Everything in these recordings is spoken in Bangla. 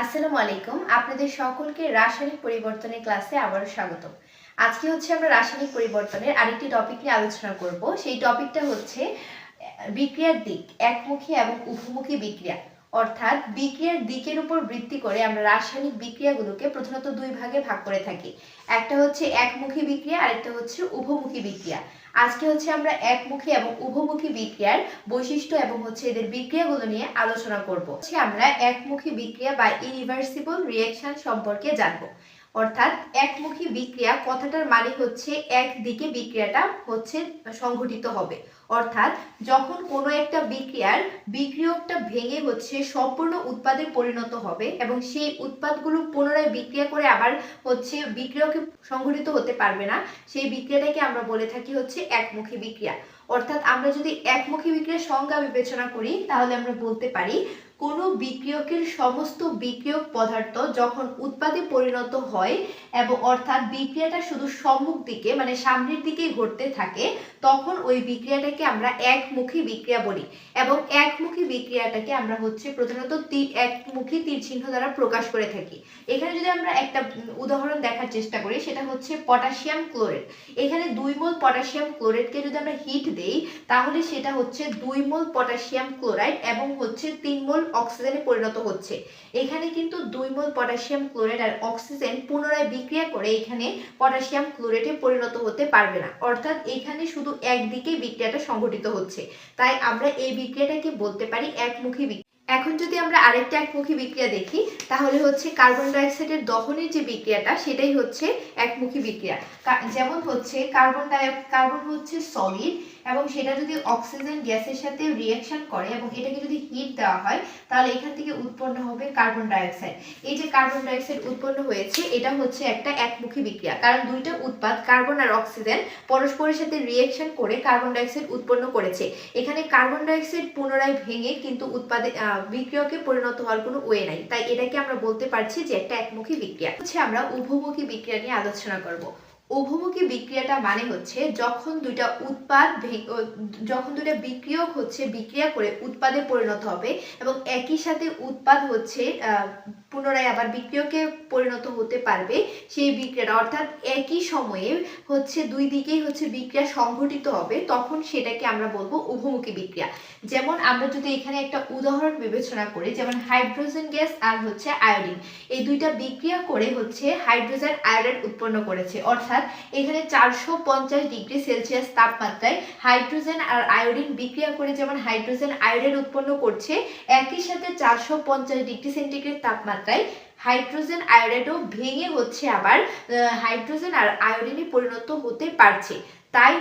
আসসালামু আলাইকুম। আপনাদের সকলকে রাসায়নিক পরিবর্তনের ক্লাসে আবারও স্বাগতম। আজকে আমরা রাসায়নিক পরিবর্তনের আরেকটি টপিক নিয়ে আলোচনা করব। সেই টপিকটা হচ্ছে বিক্রিয়ার দিক, একমুখী এবং উভমুখী বিক্রিয়া। অর্থাৎ বিক্রিয়ার দিকের উপর ভিত্তি করে আমরা রাসায়নিক বিক্রিয়াগুলোকে প্রধানত দুই ভাগে ভাগ করে থাকি। একটা হচ্ছে একমুখী বিক্রিয়া, আরেকটা হচ্ছে উভমুখী বিক্রিয়া। আজকে আমরা একমুখী এবং উভমুখী বিক্রিয়ার বৈশিষ্ট্য এবং এদের বিক্রিয়াগুলো নিয়ে আলোচনা করব। আমরা একমুখী বিক্রিয়া বা ইরিভার্সিবল রিঅ্যাকশন সম্পর্কে জানব। অর্থাৎ একমুখী বিক্রিয়া কথাটার মানে হচ্ছে একদিকে বিক্রিয়াটা সংঘটিত হবে। অর্থাৎ যখন কোনো একটা বিক্রিয়ার বিক্রিয়কটা ভেঙে সম্পূর্ণ উৎপাদে পরিণত হবে এবং সেই উৎপাদগুলো পুনরায় বিক্রিয়া করে আবার বিক্রিয়কে সংঘটিত হতে পারবে না, সেই বিক্রিয়াটাকে আমরা বলে থাকি একমুখী বিক্রিয়া। অর্থাৎ আমরা যদি একমুখী বিক্রিয়ার সংজ্ঞা বিবেচনা করি তাহলে আমরা বলতে পারি কোনো বিক্রিয়কের সমস্ত বিক্রিয়ক পদার্থ যখন উৎপাদে পরিণত হয় এবং অর্থাৎ বিক্রিয়াটা শুধু সম্মুখ দিকে মানে সামনের দিকেই ঘটতে থাকে, তখন ওই বিক্রিয়াটাকে আমরা একমুখী বিক্রিয়া বলি। এবং একমুখী বিক্রিয়াটাকে আমরা প্রধানত একমুখী তীর চিহ্ন দ্বারা প্রকাশ করে থাকি। এখানে যদি আমরা একটা উদাহরণ দেখার চেষ্টা করি, সেটা হচ্ছে পটাশিয়াম ক্লোরেট। এখানে 2 মোল পটাশিয়াম ক্লোরেটকে যদি আমরা হিট দেই তাহলে সেটা 2 মোল পটাশিয়াম ক্লোরাইড এবং 3 মোল অক্সিজেনে পরিণত হচ্ছে। এখানে কিন্তু 2 মোল পটাশিয়াম ক্লোরাইড আর অক্সিজেন পুনরায় বিক্রিয়া করে এখানে পটাশিয়াম ক্লোরেটে পরিণত হতে পারবে না। অর্থাৎ এখানে শুধু একদিকে বিক্রিয়াটা সংঘটিত হচ্ছে। তাই আমরা এই বিক্রিয়াটাকে বলতে পারি একমুখী বিক্রিয়া। এখন যদি আমরা আরেকটা একমুখী বিক্রিয়া দেখি তাহলে কার্বন ডাইঅক্সাইডের দহনের যে বিক্রিয়াটা সেটাই একমুখী বিক্রিয়া। যেমন কার্বন সলিড এবং সেটা যদি অক্সিজেন গ্যাসের সাথে রিঅ্যাকশন করে এবং এটাকে যদি হিট দেওয়া হয় তাহলে এখান থেকে উৎপন্ন হবে কার্বন ডাইঅক্সাইড। এই যে কার্বন ডাইঅক্সাইড উৎপন্ন হয়েছে এটা একটা একমুখী বিক্রিয়া, কারণ দুইটা উৎপাদ কার্বন আর অক্সিজেন পরস্পরের সাথে রিঅ্যাকশন করে কার্বন ডাইঅক্সাইড উৎপন্ন করেছে। এখানে কার্বন ডাইঅক্সাইড পুনরায় ভেঙে কিন্তু উৎপাদে বিক্রিয়কে পরিণত হওয়ার কোনো ওয়ে নাই, তাই এটাকে আমরা বলতে পারছি যে একটা একমুখী বিক্রিয়া। আমরা উভমুখী বিক্রিয়া নিয়ে আলোচনা করব। উভমুখী বিক্রিয়াটা মানে যখন দুইটা বিক্রিয়ক বিক্রিয়া করে উৎপাদে পরিণত হবে এবং একই সাথে উৎপাদ পুনরায় আবার বিক্রিয়কে পরিণত হতে পারবে, সেই বিক্রিয়াটা অর্থাৎ একই সময়ে দুই দিকেই বিক্রিয়া সংঘটিত হবে, তখন সেটাকে আমরা বলবো উভমুখী বিক্রিয়া। যেমন আমরা যদি এখানে একটা উদাহরণ বিবেচনা করি, যেমন হাইড্রোজেন গ্যাস আর আয়োডিন, এই দুইটা বিক্রিয়া করে হাইড্রোজেন আয়োডাইড উৎপন্ন করেছে। অর্থাৎ এখানে 450 ডিগ্রি সেলসিয়াস তাপমাত্রায় হাইড্রোজেন আর আয়োডিন বিক্রিয়া করে যেমন হাইড্রোজেন আয়োডাইড উৎপন্ন করছে, একই সাথে 450 ডিগ্রি সেন্টিগ্রেড তাপমাত্রায় হাইড্রোজেন আয়োডাইডও ভেঙে আবার হাইড্রোজেন আর আয়োডিনে পরিণত হতে পারছে। তাই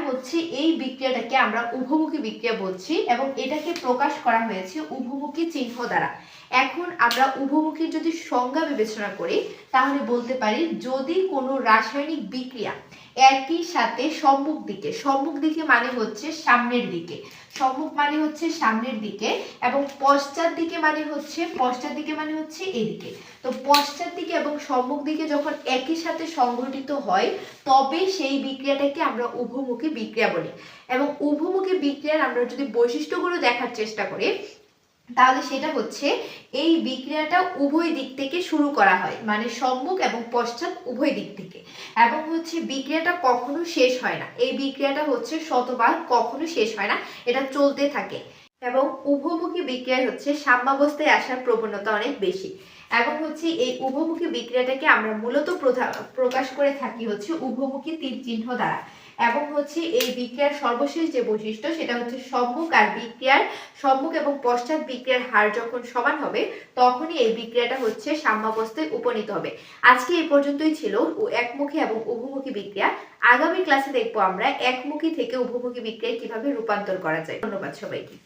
এই বিক্রিয়াটাকে আমরা উভমুখী বিক্রিয়া বলছি এবং এটাকে প্রকাশ করা হয়েছে উভমুখী চিহ্ন দ্বারা। এখন আমরা উভমুখীর যদি সংজ্ঞা বিবেচনা করি তাহলে বলতে পারি যদি কোনো রাসায়নিক বিক্রিয়া একই সাথে সম্মুখ দিকে মানে সামনের দিকে, সম্মুখ মানে সামনের দিকে এবং পশ্চাৎ দিকে মানে এদিকে। তো পশ্চাৎ দিকে এবং সম্মুখ দিকে যখন একই সাথে সংঘটিত হয় তবে সেই বিক্রিয়াটাকে আমরা উভমুখী বিক্রিয়া বলি। এবং উভমুখী বিক্রিয়ার আমরা যদি বৈশিষ্ট্যগুলো দেখার চেষ্টা করি তাহলে সেটা এই বিক্রিয়াটা উভয় দিক থেকে শুরু করা হয়, মানে সম্মুখ এবং পশ্চাৎ উভয় দিক থেকে, এবং বিক্রিয়াটা কখনো শেষ হয় না। এই বিক্রিয়াটা শতবার কখনো শেষ হয় না, এটা চলতে থাকে। এবং উভমুখী বিক্রিয়ায় সাম্যাবস্থায় আসার প্রবণতা অনেক বেশি। এবং এই উভমুখী বিক্রিয়াটাকে আমরা মূলত প্রকাশ করে থাকি উভমুখী তীর চিহ্ন দ্বারা। এবং এই বিক্রিয়ার সর্বশেষ যে বৈশিষ্ট্য সেটা সম্মুখ এবং পশ্চাৎ বিক্রিয়ার হার যখন সমান হবে তখনই এই বিক্রিয়াটা সাম্যাবস্থায় উপনীত হবে। আজকে এই পর্যন্তই ছিল একমুখী এবং উভমুখী বিক্রিয়া। আগামী ক্লাসে দেখবো আমরা একমুখী থেকে উভমুখী বিক্রিয়ায় কিভাবে রূপান্তর করা যায়। ধন্যবাদ সবাইকে।